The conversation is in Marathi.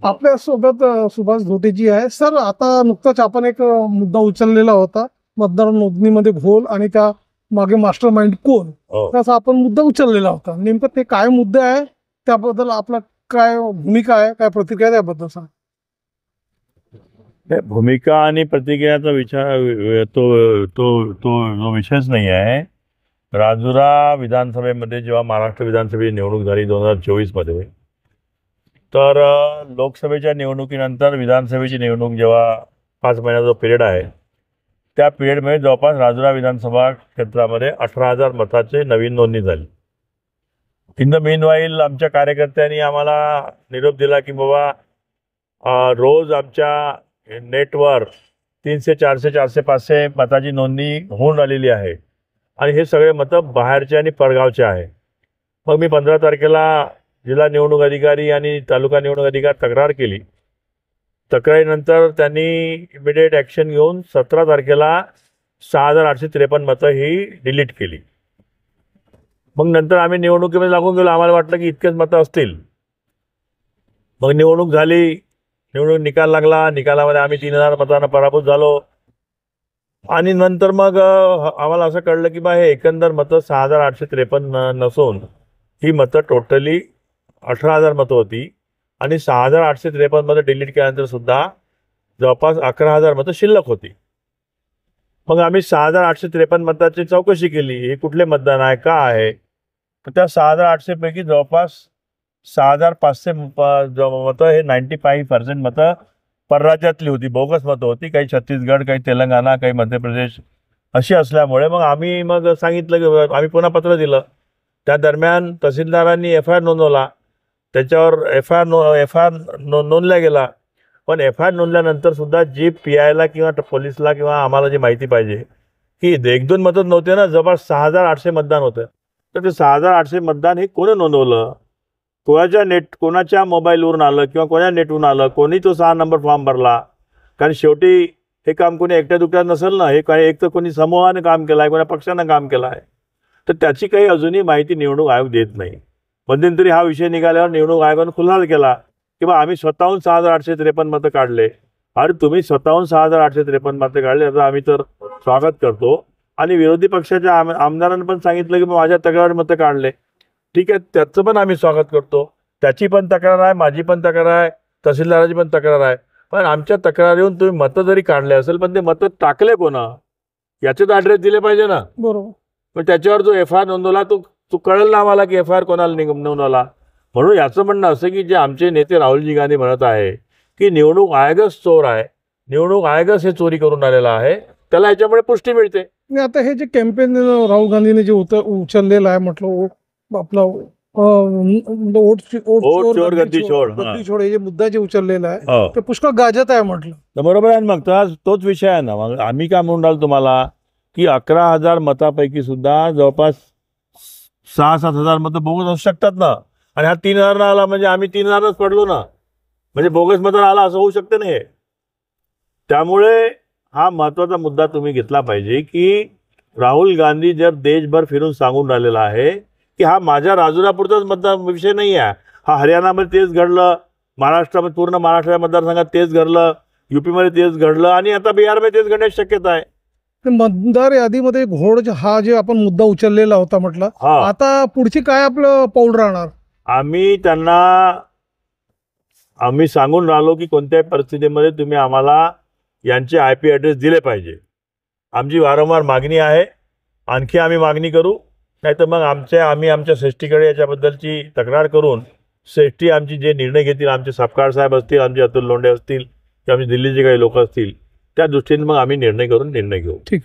आपल्या सोबत सुभाष धोटेजी आहे. सर, आता नुकताच आपण एक मुद्दा उचललेला होता, मतदार नोंदणीमध्ये घोल आणि त्या मागे मास्टर माइंड कोण, तसा आपण मुद्दा उचललेला होता. नेमकं ते काय मुद्दे आहे, त्याबद्दल आपला काय भूमिका आहे, काय प्रतिक्रिया त्याबद्दल सांग. भूमिका आणि प्रतिक्रियाचा विचार तो तो तो जो विषयच नाही आहे. राजुरा विधानसभेमध्ये जेव्हा महाराष्ट्र विधानसभेची निवडणूक झाली 2024 मध्ये, तर लोकसभेच्या निवडणुकीनंतर विधानसभेची निवडणूक जेव्हा 5 महिन्याचा जो पिरियड आहे, त्या पिरियडमध्ये जवळपास राजुरा विधानसभा क्षेत्रामध्ये 18,000 मताचे नवीन नोंदणी झाली. इन द मीनवाईल आमच्या कार्यकर्त्यांनी आम्हाला निरोप दिला की बाबा रोज आमच्या नेटवर 300, 400, 400, 500 मताची नोंदणी होऊन आलेली आहे आणि हे सगळे मतं बाहेरचे आणि परगावचे आहे. मग मी 15 तारखेला जिल्हा निवडणूक अधिकारी आणि तालुका निवडणूक अधिकारी तक्रार केली. तक्रारीनंतर त्यांनी इमिडिएट ॲक्शन घेऊन 17 तारखेला 6,853 मतं ही डिलीट केली. मग नंतर आम्ही निवडणुकीमध्ये लागून गेलो. आम्हाला वाटलं की इतकेच मतं असतील. मग निवडणूक झाली, निवडणूक निकाल लागला. निकालामध्ये आम्ही 3,000 मतांना पराभूत झालो आणि नंतर मग आम्हाला असं कळलं की बा हे एकंदर मतं 6,853 नसून ही मतं टोटली 18,000 मतं होती आणि 6,853 मतं डिलीट केल्यानंतर सुद्धा जवळपास 11,000 मतं शिल्लक होती. मग आम्ही 6,853 मताची चौकशी केली, हे कुठले मतदान आहे, का आहे. तर त्या 6,800 पैकी जवळपास 6,500 मतं हे 95% मतं परराज्यातली होती, बोगस मतं होती. काही छत्तीसगड, काही तेलंगणा, काही मध्य प्रदेश अशी असल्यामुळे मग आम्ही सांगितलं की आम्ही पुन्हा पत्र दिलं. त्या दरम्यान तहसीलदारांनी FIR नोंदवला. त्याच्यावर FIR नोंदला गेला. पण FIR नोंदल्यानंतर सुद्धा जी PIला किंवा पोलिसला किंवा आम्हाला जी माहिती पाहिजे की 1-2 मतच नव्हते ना, जवळपास 6,800 मतदान होतं. तर ते 6,800 मतदान हे कोणी नोंदवलं, कोणाच्या मोबाईलवरून आलं किंवा कोणा नेटवरून आलं, कोणी तो 6 नंबर फॉर्म भरला. कारण शेवटी हे काम कोणी एकट्या दुकट्यात नसेल ना, हे काही एक तर कोणी समूहाने काम केलं आहे, कोणा पक्षानं काम केलं आहे. तर त्याची काही अजूनही माहिती निवडणूक आयोग देत नाही. मध्यंतरी हा विषय निघाल्यावर निवडणूक आयोगाने खुलासा केला की बा आम्ही स्वतःहून 6,853 मतं काढले. अरे तुम्ही स्वतःहून 6,853 मतं काढले, आता आम्ही तर स्वागत करतो. आणि विरोधी पक्षाच्या आमदारांनी पण सांगितलं की माझ्या तक्रार मतं काढले. ठीक आहे, त्याचं पण आम्ही स्वागत करतो. त्याची पण तक्रार आहे, माझी पण तक्रार आहे, तहसीलदाराची पण तक्रार आहे. पण आमच्या तक्रारीवरून तुम्ही मतं जरी काढले असेल, पण ते मतं टाकले कोणा याचे तर ॲड्रेस दिले पाहिजे ना. बरोबर. पण त्याच्यावर जो FIR नोंदवला तो कळेल ना आम्हाला की FIR कोणाला नोंदवला. म्हणून याचं म्हणणं असं की जे आमचे नेते राहुलजी गांधी म्हणत आहे की निवडणूक आयोगच चोर आहे, निवडणूक आयोगच हे चोरी करून आलेला आहे, त्याला याच्यामुळे पुष्टी मिळते. आता हे जे कॅम्पेन राहुल गांधीने जे उचललेलं आहे, म्हटलं आपला ओट चोर गद्दी छोड हे जे मुद्दा जे उचललेला आहे ते पुष्कळ गाजत आहे म्हटलं. बरोबर आहे. मग तोच विषय आहे ना. मग आम्ही काय म्हणून राहिलो तुम्हाला की 11,000 मतापैकी सुद्धा जवळपास 6-7 हजार मतं बोगस असू शकतात ना. आणि हा 3,000 आला म्हणजे आम्ही 3,000च पडलो ना, म्हणजे बोगस मतं आला असं होऊ शकतं नाही. त्यामुळे हा महत्त्वाचा मुद्दा तुम्ही घेतला पाहिजे की राहुल गांधी जर देशभर फिरून सांगून राहिलेला आहे की हा माझ्या राजुरापुरताच मतदान विषय नाही आहे, हा हरियाणामध्ये तेच घडलं, महाराष्ट्रामध्ये पूर्ण महाराष्ट्र मतदारसंघात तेच घडलं, UPमध्ये तेच घडलं आणि आता बिहारमध्ये तेच घडण्याची शक्यता आहे. मतदार यादीमध्ये घोळ हा जे आपण मुद्दा उचललेला होता म्हटलं, आता पुढची काय आपलं पाऊल राहणार. आम्ही सांगून राहिलो की कोणत्याही परिस्थितीमध्ये तुम्ही आम्हाला यांचे IP ॲड्रेस दिले पाहिजे. आमची वारंवार मागणी आहे, आणखी आम्ही मागणी करू. नाही तर मग आम्ही आमच्या श्रेष्ठीकडे याच्याबद्दलची तक्रार करून श्रेष्ठी आमची जे निर्णय घेतील, आमचे सपकाळ साहेब असतील, आमचे अतुल लोंढे असतील किंवा आमचे दिल्लीचे काही लोक असतील, त्या दृष्टीने मग आम्ही निर्णय घेऊ. ठीक.